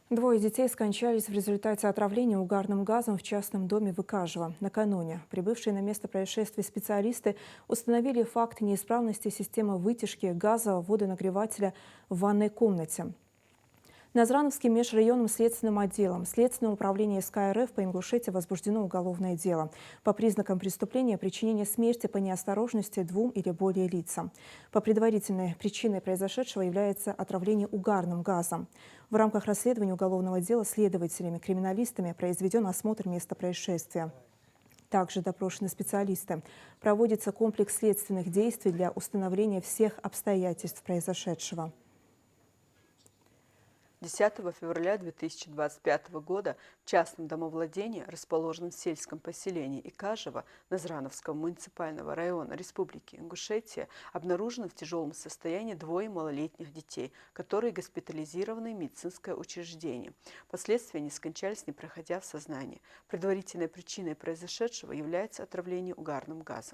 Двое детей скончались в результате отравления угарным газом в частном доме в Икажево. Накануне прибывшие на место происшествия специалисты установили факт неисправности системы вытяжки газа водонагревателя в ванной комнате. Назрановским межрайонным следственным отделом Следственного управления СК РФ по Ингушетии возбуждено уголовное дело по признакам преступления причинения смерти по неосторожности двум или более лицам. По предварительной причиной произошедшего является отравление угарным газом. В рамках расследования уголовного дела следователями-криминалистами произведен осмотр места происшествия. Также допрошены специалисты. Проводится комплекс следственных действий для установления всех обстоятельств произошедшего. 10 февраля 2025 года в частном домовладении, расположенном в сельском поселении Икажево Назрановского муниципального района Республики Ингушетия, обнаружено в тяжелом состоянии двое малолетних детей, которые госпитализированы в медицинское учреждение. Впоследствии они скончались, не проходя в сознание. Предварительной причиной произошедшего является отравление угарным газом.